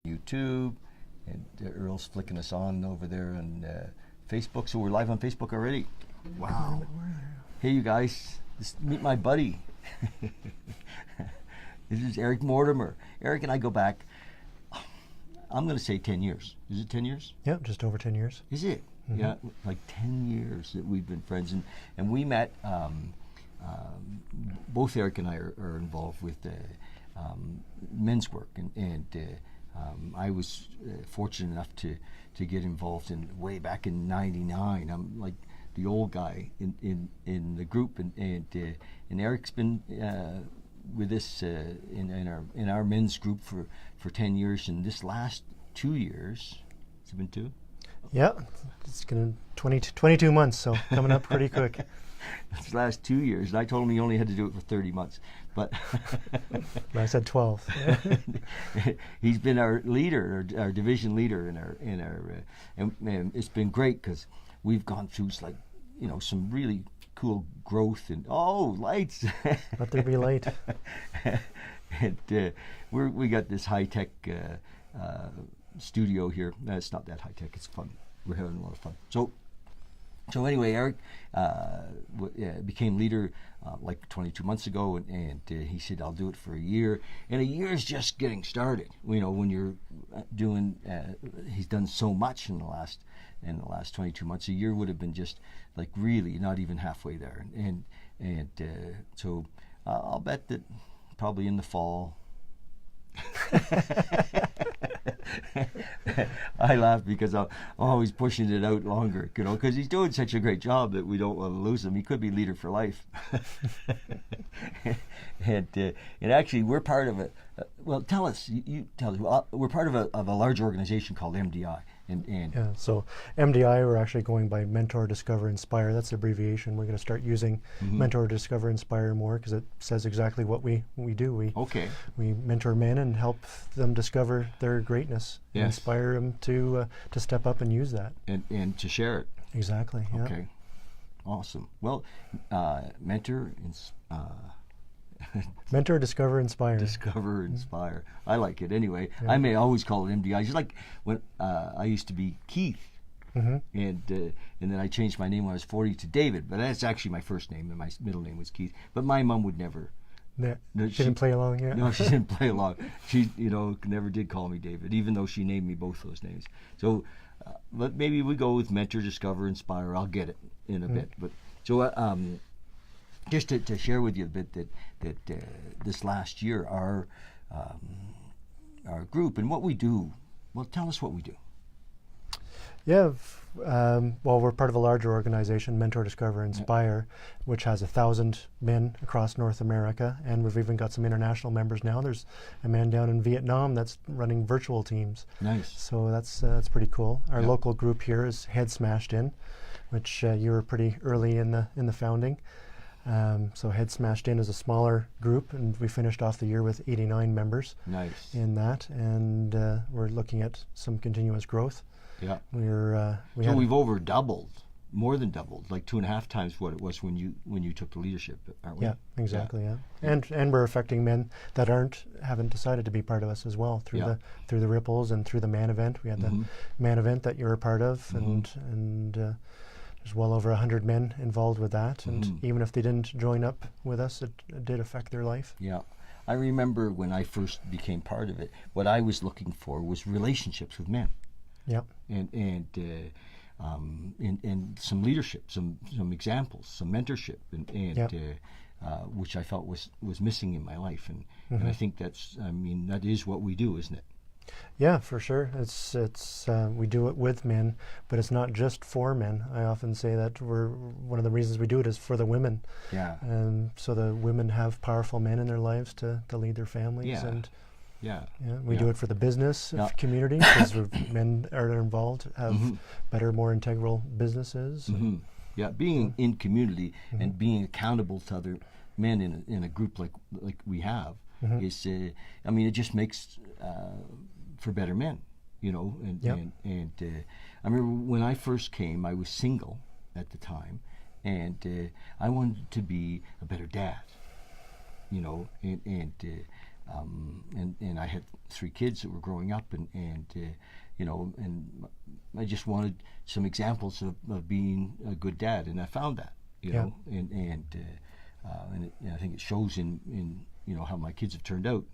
YouTube, and Earl's flicking us on over there on Facebook. So we're live on Facebook already. Wow. Hey, you guys, meet my buddy. This is Eric Mortimer. Eric and I go back, I'm going to say 10 years. Is it 10 years? Yeah, just over 10 years. Is it? Mm-hmm. Yeah, like 10 years that we've been friends. And we met, both Eric and I are involved with men's work. And I was fortunate enough to get involved in way back in '99. I'm like the old guy in the group. And Eric's been with us in our men's group for 10 years. And this last 2 years, has it been 2? Yeah, it's going to 22 months, so coming up pretty quick. This last 2 years, and I told him he only had to do it for 30 months, but I said 12. He's been our leader, our division leader in our, and it's been great because we've gone through some really cool growth and lights. Let there be light. And we got this high tech studio here. No, it's not that high tech. It's fun. We're having a lot of fun. So anyway, Eric became leader like 22 months ago, and he said, "I'll do it for a year." And a year is just getting started. When you're doing, he's done so much in the last 22 months. A year would have been just like really not even halfway there. So I'll bet that probably in the fall. I laugh because I'm always pushing it out longer, because he's doing such a great job that we don't want to lose him. He could be leader for life. and actually, we're part of it. Well, tell us. You tell us. We're part of a large organization called MDI. Yeah, so MDI, we're actually going by Mentor, Discover, Inspire. That's the abbreviation. We're going to start using Mentor, Discover, Inspire more because it says exactly what we do. We mentor men and help them discover their greatness, and inspire them to step up and use that. And to share it. Exactly, yeah. Okay, awesome. Well, mentor, Mentor, Discover, Inspire. Discover, Inspire. I like it anyway. Yeah. I may always call it MDI. Just like when I used to be Keith, and then I changed my name when I was 40 to David, but that's actually my first name, and my middle name was Keith. But my mom would never. She didn't play along yet? No, she didn't play along. She, never did call me David, even though she named me both those names. So, but maybe we go with Mentor, Discover, Inspire. I'll get it in a bit. But so, just to share with you a bit that this last year, our group and what we do. Well, tell us what we do. Yeah, well, we're part of a larger organization, Mentor, Discover, Inspire, which has 1,000 men across North America, and we've even got some international members now. There's a man down in Vietnam that's running virtual teams. Nice. So that's pretty cool. Our local group here is Head Smashed In, which you were pretty early in the founding. So Head Smashed In is a smaller group, and we finished off the year with 89 members. Nice. In that, and we're looking at some continuous growth. Yeah. We've more than doubled, like 2.5 times what it was when you took the leadership, aren't we? Yeah, exactly. Yeah. And we're affecting men that haven't decided to be part of us as well through the ripples and through the man event. We had the man event that you're a part of, and there's well over 100 men involved with that, and even if they didn't join up with us, it did affect their life. Yeah. I remember when I first became part of it, what I was looking for was relationships with men. Yeah. And some leadership, some examples, some mentorship, and which I felt was missing in my life, and I think that is what we do, isn't it? Yeah, for sure. It's we do it with men, but it's not just for men. I often say that one of the reasons we do it is for the women. Yeah. And so the women have powerful men in their lives to lead their families. Yeah. And we do it for the business community because men are involved, have better, more integral businesses. Yeah, being in community and being accountable to other men in a group like we have is, it just makes for better men, And I remember when I first came, I was single at the time, and I wanted to be a better dad, and I had 3 kids that were growing up, and you know, and I just wanted some examples of being a good dad, and I found that, you know, and I think it shows in you know how my kids have turned out,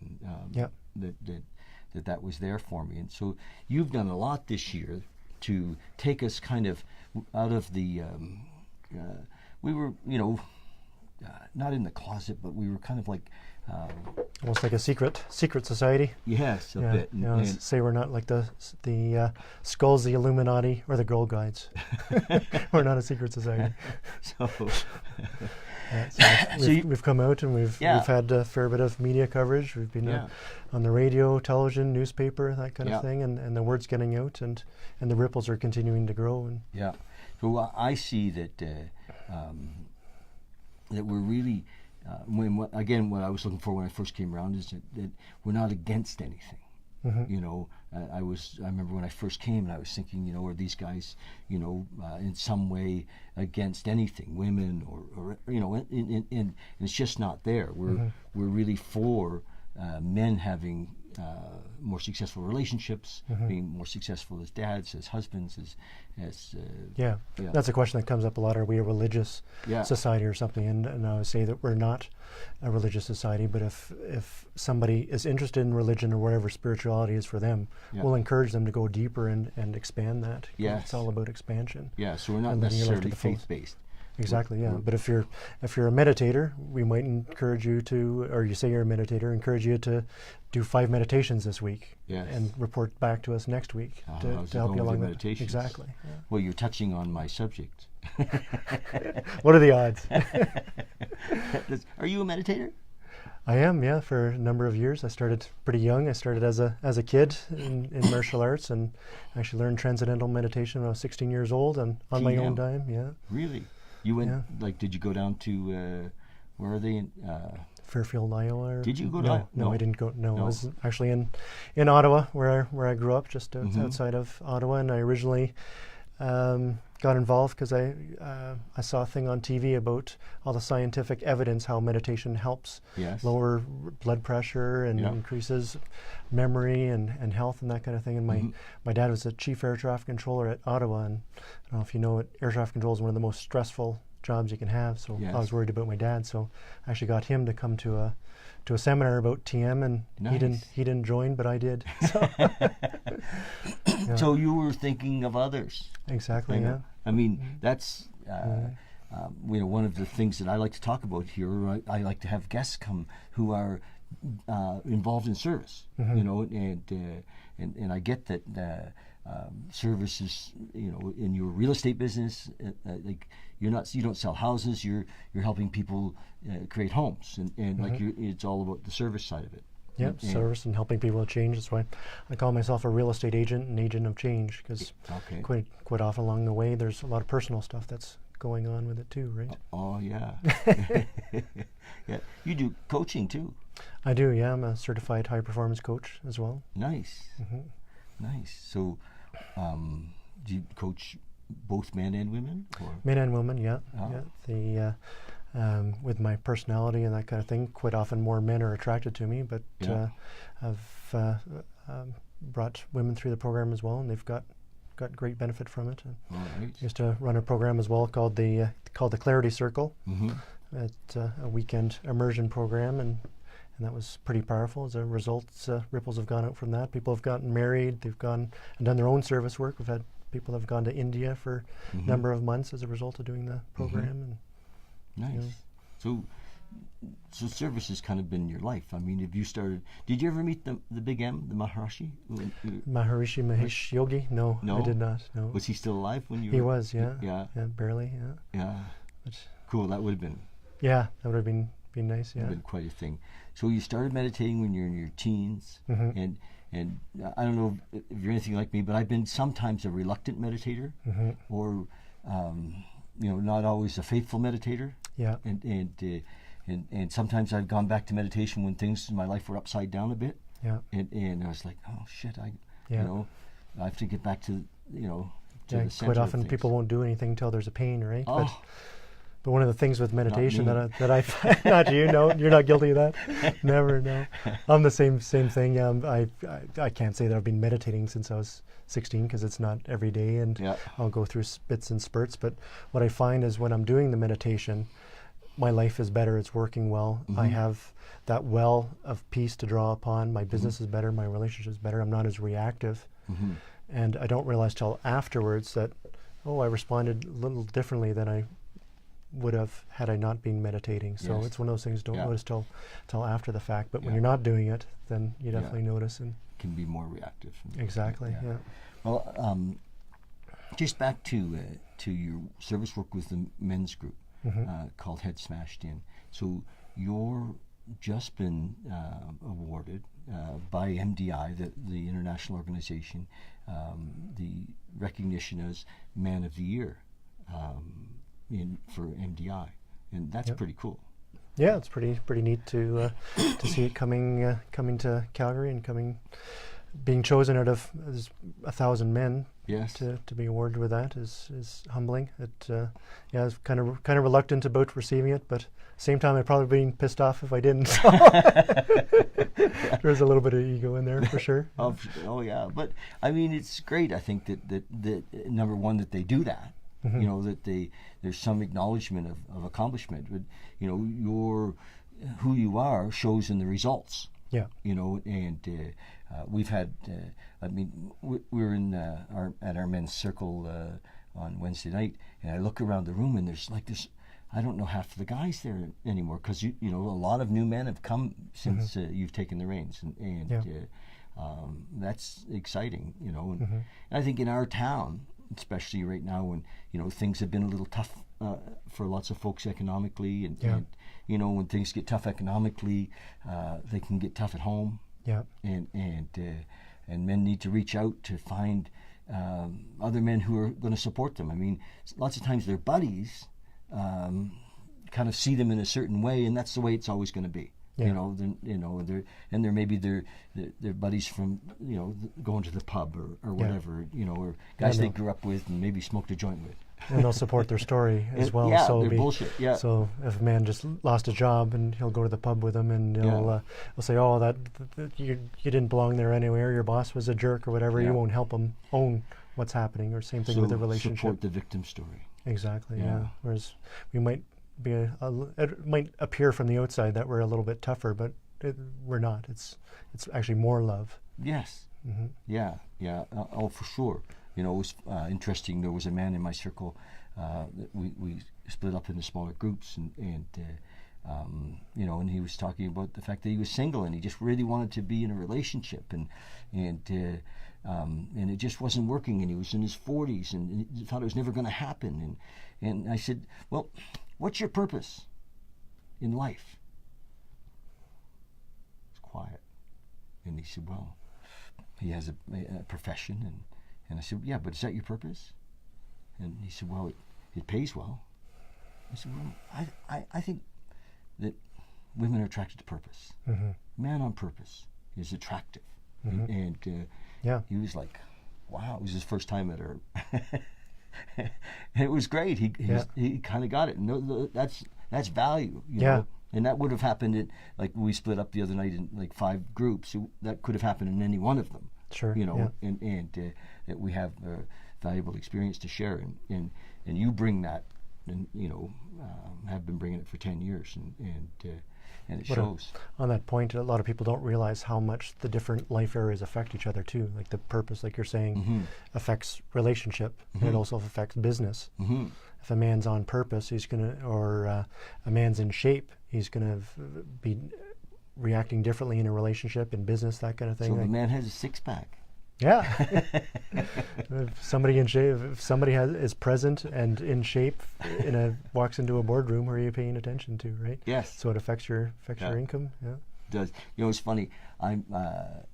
that was there for me. And so you've done a lot this year to take us kind of out of the we were, you know, not in the closet, but we were kind of like almost like a secret society. Yes, a bit. You know, say we're not like the Skulls, the Illuminati, or the Girl Guides. We're not a secret society. So, we've come out and we've had a fair bit of media coverage. We've been on the radio, television, newspaper, that kind of thing, and the word's getting out, and the ripples are continuing to grow. And so I see that that we're really what I was looking for when I first came around is that we're not against anything. You know, I remember when I first came, and I was thinking, you know, are these guys, you know, in some way against anything, women or you know, and it's just not there. We're really for men having more successful relationships, being more successful as dads, as husbands, as that's a question that comes up a lot. Are we a religious society or something? And I would say that we're not a religious society, but if somebody is interested in religion or whatever spirituality is for them, we'll encourage them to go deeper and expand that. It's all about expansion. So we're not necessarily faith-based. Exactly, but if you're a meditator, we might encourage you to, or you say you're a meditator, encourage you to do 5 meditations this week, and report back to us next week to help you along the meditations. Exactly. Well, you're touching on my subject. What are the odds? Are you a meditator? I am, for a number of years. I started pretty young. I started as a kid in martial arts, and actually learned transcendental meditation when I was 16 years old, and on my own time. Really? You went, like, did you go down to, where are they in? Fairfield, Iowa. Did you go down? No, I didn't go. No, I was actually in Ottawa, where I grew up, just outside of Ottawa, and I originally got involved because I saw a thing on TV about all the scientific evidence how meditation helps lower blood pressure and increases memory and health and that kind of thing. And my dad was the chief air traffic controller at Ottawa, and I don't know if you know it, air traffic control is one of the most stressful jobs you can have. So I was worried about my dad, so I actually got him to come to a seminar about TM, and he didn't join, but I did. So, so you were thinking of others. Exactly. I mean, that's you know, one of the things that I like to talk about here. I like to have guests come who are involved in service. You know, and I get that service is, you know, in your real estate business, like you don't sell houses. You're helping people create homes, and like it's all about the service side of it. Service and helping people to change. That's why I call myself a real estate agent, an agent of change, because quite often along the way there's a lot of personal stuff that's going on with it too, right? Oh yeah. You do coaching too. I do. I'm a certified high performance coach as well. Nice. Nice. So, do you coach both men and women? Or? Men and women, The with my personality and that kind of thing, quite often more men are attracted to me, but I've brought women through the program as well, and they've got great benefit from it. I used to run a program as well called the Clarity Circle. It's a weekend immersion program, and that was pretty powerful. As a result, ripples have gone out from that. People have gotten married. They've gone and done their own service work. We've had people that have gone to India for a number of months as a result of doing the program. And, nice. You know. So service has kind of been your life. I mean, did you ever meet the Big M, the Maharishi? Maharishi Mahesh Yogi? No, I did not. No. Was he still alive when you He were? was, barely, But cool, that would have been. Yeah, that would have been nice, Would have been quite a thing. So you started meditating when you're in your teens, and I don't know if you're anything like me, but I've been sometimes a reluctant meditator, or you know, not always a faithful meditator. Yeah. And sometimes I've gone back to meditation when things in my life were upside down a bit. Yeah. And I was like, oh shit, you know, I have to get back to, you know, to the center quite often of things. People won't do anything until there's a pain, right? Oh. But one of the things with meditation Not me. that I find, not you, no, you're not guilty of that. Never, no. I'm the same thing. I can't say that I've been meditating since I was 16 because it's not every day, and Yeah. I'll go through bits and spurts. But what I find is when I'm doing the meditation, my life is better. It's working well. I have that well of peace to draw upon. My business is better. My relationship is better. I'm not as reactive. And I don't realize till afterwards that, I responded a little differently than I would have had I not been meditating. So Yes. it's one of those things you don't Yeah. notice till after the fact. But when Yeah. you're not doing it, then you definitely notice. And Can be more reactive. exactly, yeah. Well, just back to your service work with the men's group called Head Smashed In. So you're just been awarded by MDI, the international organization, the recognition as Man of the Year for MDI, and that's pretty cool. Yeah, it's pretty neat to see it coming to Calgary and being chosen out of 1,000 men. Yes. To be awarded with that is humbling. I was kind of reluctant about receiving it, but same time I'd probably been pissed off if I didn't. So there's a little bit of ego in there for sure. Oh yeah, but I mean it's great. I think that number one that they do that. You know that there's some acknowledgement of accomplishment. But you know who you are shows in the results. Yeah. You know, and we've had. We were in at our men's circle on Wednesday night, and I look around the room, and there's like this. I don't know half the guys there anymore because you know a lot of new men have come since you've taken the reins, and that's exciting. You know, and I think in our town, especially right now when things have been a little tough for lots of folks economically, and you know when things get tough economically, they can get tough at home. Yeah. And men need to reach out to find other men who are going to support them. I mean, lots of times their buddies kind of see them in a certain way, and that's the way it's always going to be. Yeah. They're maybe their buddies from going to the pub or whatever, or guys they grew up with and maybe smoked a joint with. And they'll support their story as well. Yeah, so they're bullshit. Yeah. So if a man just lost a job and he'll go to the pub with him and he'll say, "Oh, that you didn't belong there anywhere. Your boss was a jerk or whatever." Yeah. You won't help him own what's happening. Or same thing with the relationship. Support the victim story. Exactly. Yeah. Yeah. Whereas we might be it might appear from the outside that we're a little bit tougher, but we're not. It's actually more love. Yes. Yeah. Oh, for sure. It was interesting. There was a man in my circle that we split up into smaller groups, and he was talking about the fact that he was single and he just really wanted to be in a relationship, and it just wasn't working, and he was in his 40s and he thought it was never going to happen, and I said, "Well, what's your purpose in life?" It's quiet, and he said, "Well, he has a profession," and I said, "Yeah, but is that your purpose?" And he said, "Well, it pays well." I said, "Well, I think that women are attracted to purpose. Man on purpose is attractive." And he was like, "Wow!" It was his first time at her. And it was great. He kind of got it. No, that's value. You know? And that would have happened like we split up the other night in like 5 groups. That could have happened in any one of them. Sure. And that we have valuable experience to share, and you bring that, and have been bringing it for 10 years, and it shows. On that point, a lot of people don't realize how much the different life areas affect each other too. Like the purpose, like you're saying, affects relationship, and it also affects business. If a man's on purpose, or a man's in shape, he's gonna be reacting differently in a relationship, in business, that kind of thing. So the man has a 6-pack. Yeah. If somebody in shape, if somebody is present and in shape, walks into a boardroom, who are you paying attention to, right? Yes. So it affects your income. Yeah. It does. It's funny. I'm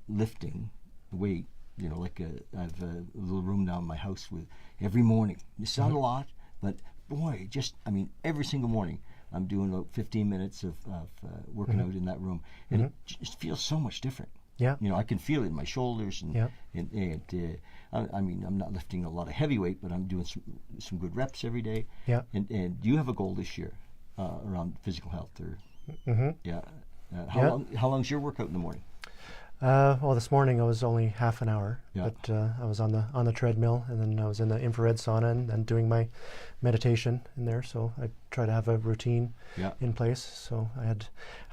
lifting weight. I have a little room down in my house with every morning. It's not a lot, but boy, every single morning I'm doing about 15 minutes of working out in that room, and it just feels so much different. Yeah. You know, I can feel it in my shoulders, and Yeah. I mean, I'm not lifting a lot of heavy weight, but I'm doing some good reps every day. Yeah. And do you have a goal this year around physical health, or Mm-hmm. yeah? Yeah. How long's your workout in the morning? Well, this morning I was only half an hour, Yeah. but I was on the treadmill, and then I was in the infrared sauna and doing my meditation in there. So I try to have a routine Yeah. in place. So I had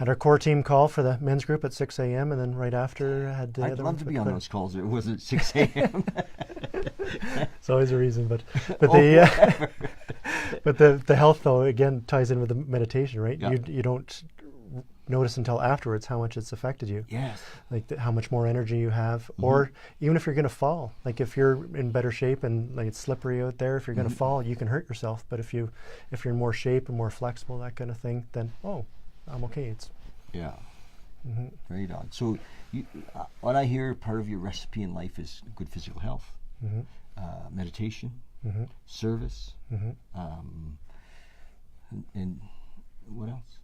our core team call for the men's group at 6 a.m. and then right after I had the I'd other love ones. to be on those calls. It wasn't 6 a.m. It's always a reason, but Oh, the but the health though again ties in with the meditation, right? Yeah. You don't notice until afterwards how much it's affected you. Yes. Like how much more energy you have, or even if you're going to fall, like if you're in better shape and like it's slippery out there, if you're going to fall, you can hurt yourself. But if you're in more shape and more flexible, that kind of thing, then I'm okay. It's Yeah. Right on. So, what I hear, part of your recipe in life is good physical health, meditation, service, and what else?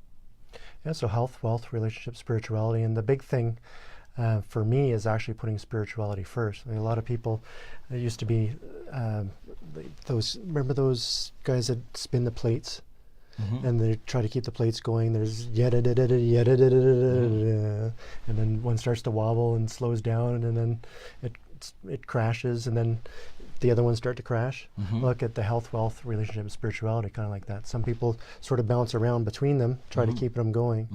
yeah. So health, wealth, relationship, spirituality, and the big thing for me is actually putting spirituality first. I mean, a lot of people, there used to be remember those guys that spin the plates? And they try to keep the plates going. There's and then one starts to wobble and slows down, and then it crashes, and then the other ones start to crash. Look at the health, wealth, relationship, and spirituality, kind of like that. Some people sort of bounce around between them, try to keep them going.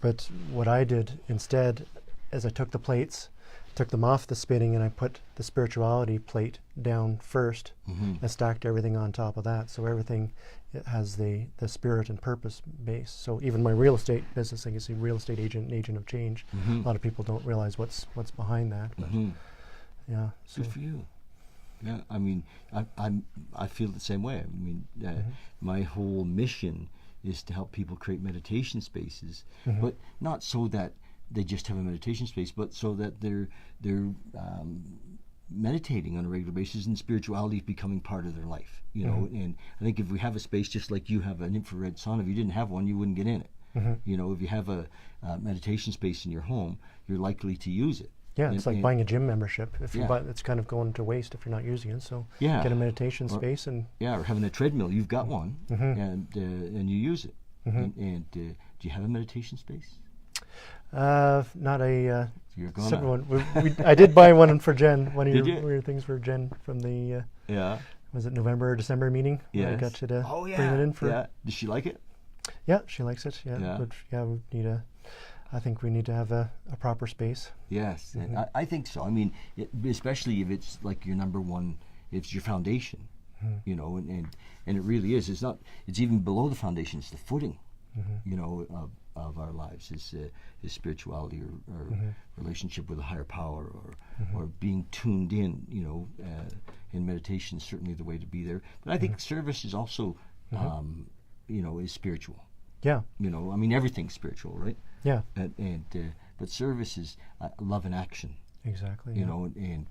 But what I did instead is I took the plates, took them off the spinning, and I put the spirituality plate down first and stacked everything on top of that. So everything it has the spirit and purpose base. So even my real estate business, I guess, a real estate agent, an agent of change. A lot of people don't realize what's behind that. But yeah, so Good for you. Yeah, I mean, I feel the same way. I mean, my whole mission is to help people create meditation spaces, but not so that they just have a meditation space, but so that they're meditating on a regular basis, and spirituality is becoming part of their life. You know, and I think if we have a space just like you have an infrared sauna, if you didn't have one, you wouldn't get in it. You know, if you have a meditation space in your home, you're likely to use it. yeah, it's like buying a gym membership. If you Yeah. buy, it's kind of going to waste if you're not using it. So Yeah. get a meditation space and Yeah, or having a treadmill. You've got one, and you use it. And do you have a meditation space? not a You're going separate one. I did buy one for Jen. One of Did your, you? one of your things for Jen from the Yeah. was it November or December meeting? Where I Yes. got you to Oh, yeah. bring it in for. Yeah. Does she like it? Yeah, she likes it. Yeah, Yeah. but yeah, I think we need to have a proper space. Yes, and I think so. I mean, especially if it's like your number one, it's your foundation, you know, and it really is. It's not. It's even below the foundation. It's the footing, you know, of our lives. Is spirituality or relationship with a higher power or being tuned in. You know, in meditation is certainly the way to be there. But I think service is also, you know, is spiritual. Yeah, You know, I mean, everything's spiritual, right? yeah, But service is love in action. exactly. You yeah. know, and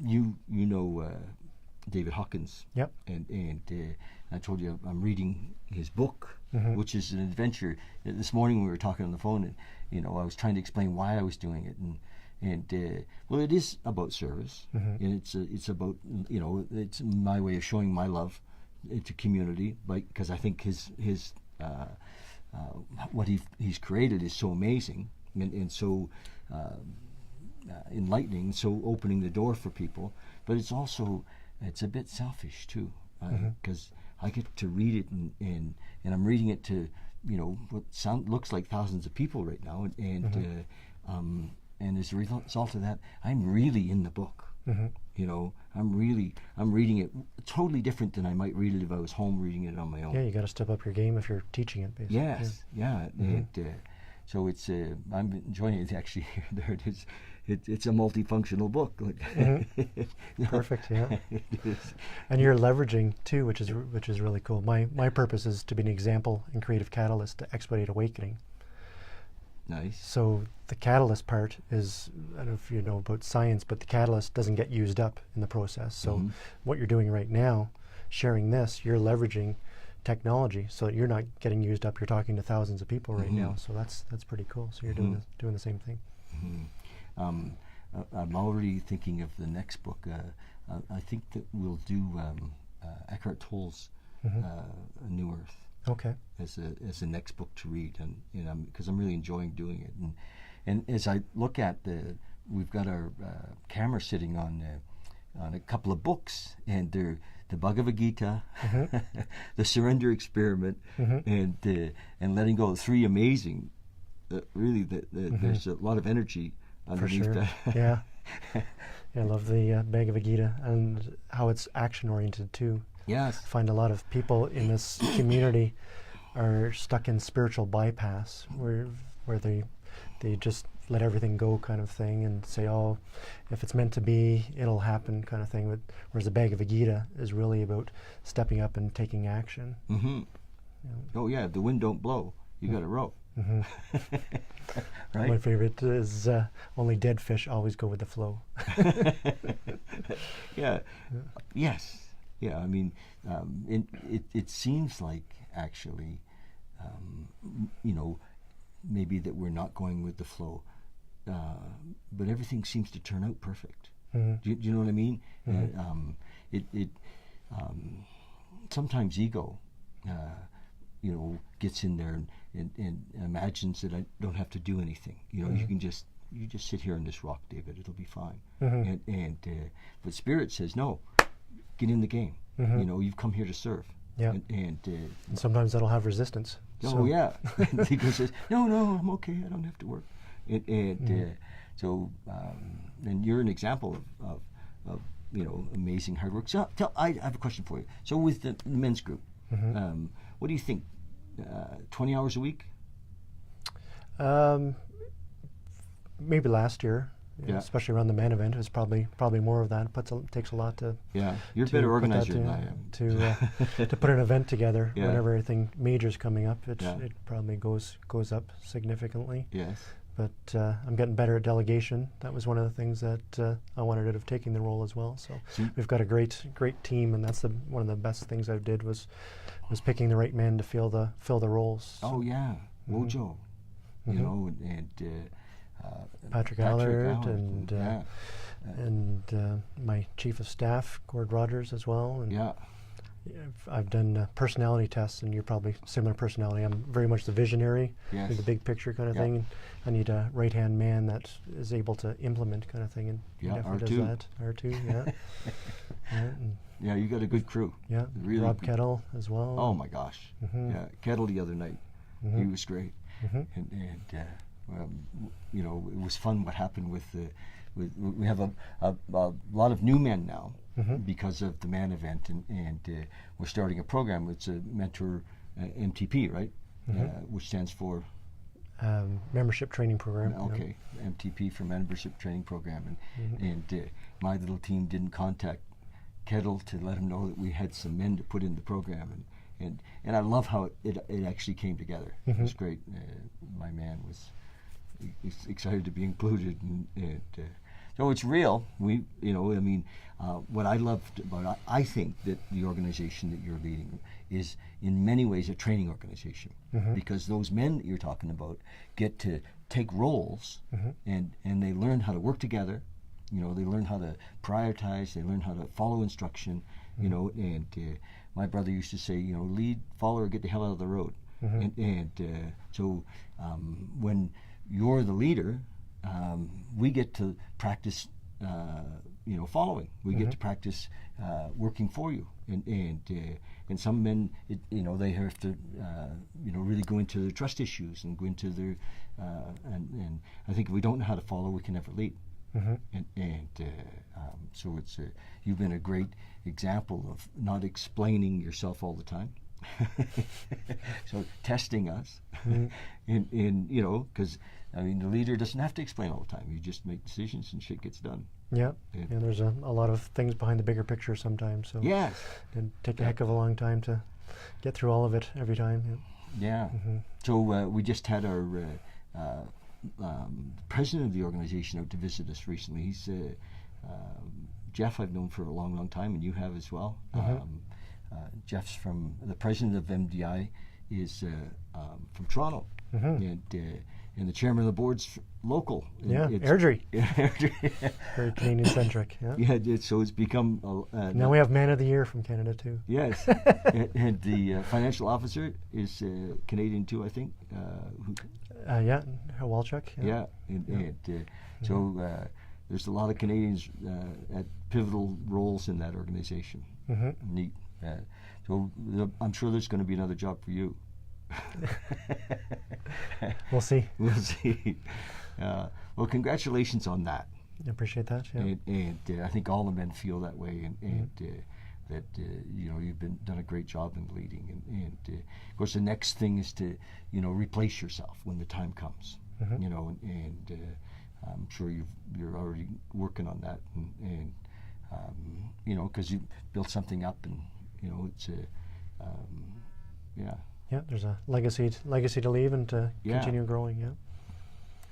you know David Hawkins. Yep. And I told you I'm reading his book, which is an adventure. This morning we were talking on the phone, and you know I was trying to explain why I was doing it, and well, it is about service, and it's about, you know, it's my way of showing my love to community, because I think his what he's created is so amazing and so enlightening, so opening the door for people. But it's a bit selfish too, because I get to read it and I'm reading it to, you know, what looks like thousands of people right now, and as a result of that, I'm really in the book. You know, I'm reading it totally different than I might read it if I was home reading it on my own. Yeah, you got to step up your game if you're teaching it, basically. Yes, yeah. So it's I'm enjoying it actually. There it is. It's a multifunctional book. Perfect. Yeah. It is. And you're leveraging too, which is really cool. My purpose is to be an example and creative catalyst to expedite awakening. Nice. So the catalyst part is, I don't know if you know about science, but the catalyst doesn't get used up in the process. So what you're doing right now, sharing this, you're leveraging technology so that you're not getting used up. You're talking to thousands of people right now. So that's pretty cool. So you're doing the same thing. Mhm. I'm already thinking of the next book. I think that we'll do Eckhart Tolle's A New Earth Okay. as a next book to read, and because I'm really enjoying doing it. And as I look at we've got our camera sitting on a couple of books, and they're the Bhagavad Gita, the Surrender Experiment, and Letting Go. Three amazing. Really, there's a lot of energy underneath For sure. that. Yeah. I love the Bhagavad Gita and how it's action oriented too. Yes. I find a lot of people in this community are stuck in spiritual bypass, where they just let everything go kind of thing and say, oh, if it's meant to be, it'll happen kind of thing. But whereas the Bhagavad Gita is really about stepping up and taking action. Mm-hmm. Oh yeah, if the wind don't blow, you got to row. Right. My favorite is only dead fish always go with the flow. Yeah. Yes. Yeah. I mean, it seems like actually, maybe that we're not going with the flow, but everything seems to turn out perfect. Do you know what I mean? Sometimes ego, gets in there and imagines that I don't have to do anything. You just sit here on this rock, David. It'll be fine. But Spirit says, no, get in the game. You've come here to serve. Yeah. And sometimes that'll have resistance. Oh yeah. And ego says, no, I'm okay. I don't have to work. And you're an example of amazing hard work. So I have a question for you. So with the men's group, what do you think? 20 hours a week? Maybe last year, Yeah. especially around the man event, it was probably more of that. Takes a lot to. Yeah, you're a to better put organizer that than I am. To put an event together. Yeah. Whenever anything major's coming up, it Yeah. probably goes up significantly. Yes. But I'm getting better at delegation. That was one of the things that I wanted out of taking the role as well. So we've got a great team, and that's one of the best things I did was picking the right men to fill the roles. Oh yeah, Wojo, and Patrick Allard and and my chief of staff, Gord Rogers, as well. And yeah. I've done personality tests, and you're probably similar personality. I'm very much the visionary, Yes. like the big picture kind of Yeah. thing. I need a right-hand man that is able to implement kind of thing, and he Yeah, definitely R2. does that. R2, yeah. and Yeah, you got a good crew. yeah, Really Rob good. Kettle as well. Oh my gosh. Yeah, Kettle the other night, he was great, and it was fun. What happened with we have a lot of new men now because of the man event, and we're starting a program. It's a mentor MTP, right? Which stands for membership training program. okay, MTP for membership training program, and my little team didn't contact Kettle to let him know that we had some men to put in the program, and I love how it actually came together. It was great. My man was excited to be included, and so it's real. What I loved about I think that the organization that you're leading is in many ways a training organization, because those men that you're talking about get to take roles and they learn how to work together. They learn how to prioritize. They learn how to follow instruction. And my brother used to say, lead, follow, or get the hell out of the road. So when you're the leader, we get to practice, following. We get to practice working for you. And some men, they have to, really go into their trust issues and go into their, and I think if we don't know how to follow, we can never lead. So it's you've been a great example of not explaining yourself all the time. So testing us, because the leader doesn't have to explain all the time. You just make decisions and shit gets done. Yeah, and there's a lot of things behind the bigger picture sometimes. So yes, it take a heck of a long time to get through all of it every time. Yeah. So we just had our president of the organization out to visit us recently. He's Jeff. I've known for a long time, and you have as well. Jeff's from the president of MDI is from Toronto, and the chairman of the board's local. Yeah, Airdrie. Very Canadian centric. Yeah. Yeah, so it's become. Now we have Man of the Year from Canada too. Yes, and the financial officer is Canadian too, I think. Yeah, Walchuk. Yeah, so there's a lot of Canadians at pivotal roles in that organization. Mm-hmm. Neat. So I'm sure there's going to be another job for you. We'll see. We'll see. Well, congratulations on that. I appreciate that. Yeah. And I think all the men feel that way, and that you've done a great job in leading. And of course, the next thing is to replace yourself when the time comes. Mm-hmm. And I'm sure you're already working on that, and because you built something up, and it's yeah. Yeah, there's a legacy to leave and to continue growing. Yeah,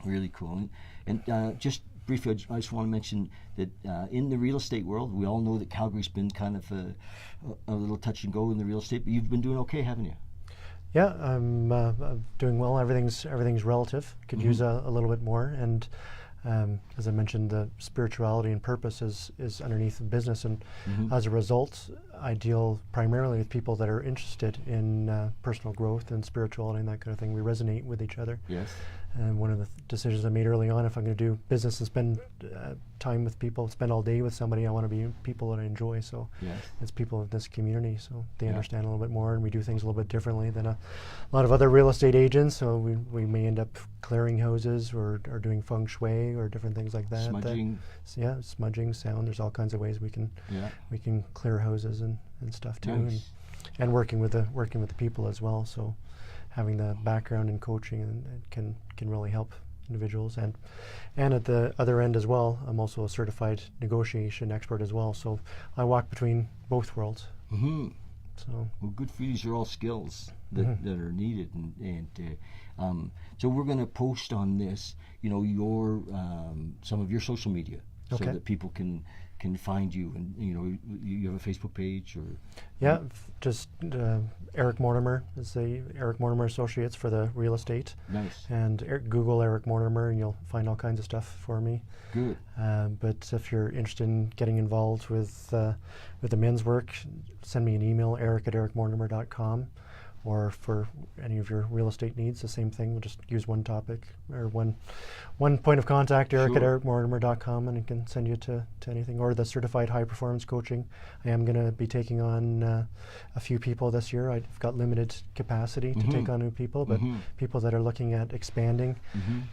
really cool. And just briefly, I just want to mention that in the real estate world, we all know that Calgary's been kind of a little touch and go in the real estate, but you've been doing okay, haven't you? Yeah, I'm doing well. Everything's relative. Could use a little bit more. And as I mentioned, the spirituality and purpose is underneath the business, and as a result, I deal primarily with people that are interested in personal growth and spirituality and that kind of thing. We resonate with each other. Yes. And one of the decisions I made early on, if I'm going to do business and spend time with people, spend all day with somebody, I want to be people that I enjoy. So it's people in this community, so they understand a little bit more, and we do things a little bit differently than a lot of other real estate agents. So we may end up clearing houses or doing feng shui or different things like that. Smudging. Smudging, sound. There's all kinds of ways we can clear houses and stuff too, nice. and working with the people as well. So having the background in coaching and can really help individuals, and at the other end as well, I'm also a certified negotiation expert as well. So I walk between both worlds. Mm-hmm. So well, good for you. These are all skills that are needed, and so we're going to post on this, your some of your social media, so that people can find you, and you have a Facebook page or just Eric Mortimer is the Eric Mortimer Associates for the real estate. Nice. And Google Eric Mortimer and you'll find all kinds of stuff for me. Good. But if you're interested in getting involved with the men's work, send me an email, eric@ericmortimer.com. Or for any of your real estate needs, the same thing. We'll just use one topic or one point of contact, eric@ericmortimer.com, and it can send you to anything. Or the certified high performance coaching. I am going to be taking on a few people this year. I've got limited capacity to take on new people, but people that are looking at expanding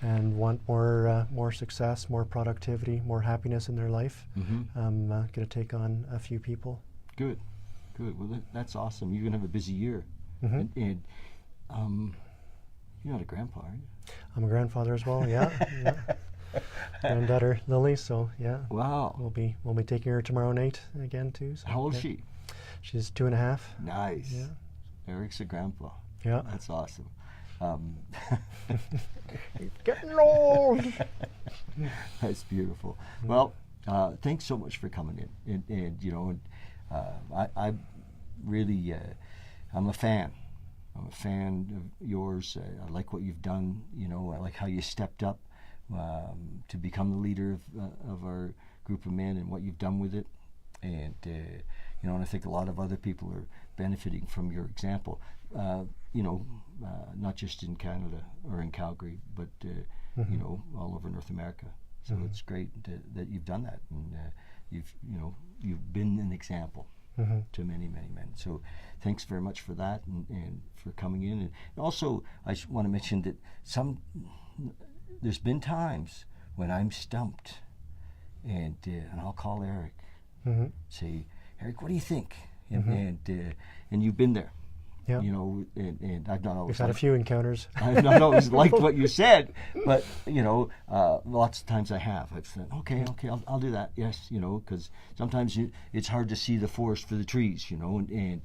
and want more success, more productivity, more happiness in their life. I'm going to take on a few people. Good. Well, that's awesome. You're going to have a busy year. And you're not a grandpa, are you? I'm a grandfather as well. Yeah. Granddaughter Lily. So Wow. We'll be taking her tomorrow night again too. So, how old is she? She's 2.5. Nice. Yeah. Eric's a grandpa. Yeah. That's awesome. Getting old. That's beautiful. Well, thanks so much for coming in, and I really. I'm a fan. I'm a fan of yours. I like what you've done. I like how you stepped up to become the leader of our group of men, and what you've done with it. And and I think a lot of other people are benefiting from your example. Not just in Canada or in Calgary, but all over North America. So it's great that you've done that, and you've been an example. To many, many men. So thanks very much for that, and for coming in. And also, I want to mention that there's been times when I'm stumped, and I'll call Eric, say, Eric, what do you think? And you've been there. Yeah. And I've not always. We've had a few encounters. I've not always liked what you said, but lots of times I have. I've said, okay, I'll do that. Yes, because sometimes it's hard to see the forest for the trees, and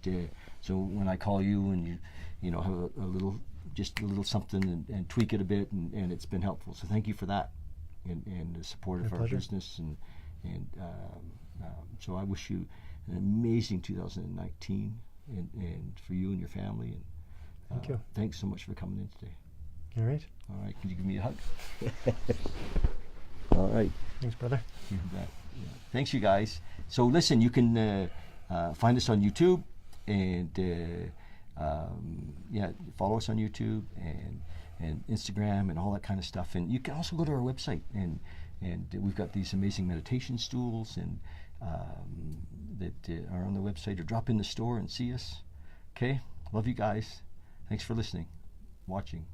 so when I call you and you have a little something and tweak it a bit, and it's been helpful. So thank you for that, and the support of our business, and so I wish you an amazing 2019. And for you and your family, and thank you. Thanks so much for coming in today. All right. All right. Can you give me a hug? All right. Thanks, brother. You bet. Yeah. Thanks, you guys. So listen, you can find us on YouTube, and follow us on YouTube and Instagram and all that kind of stuff. And you can also go to our website, and we've got these amazing meditation stools and that are on the website, or drop in the store and see us. Okay, love you guys. Thanks for listening, watching.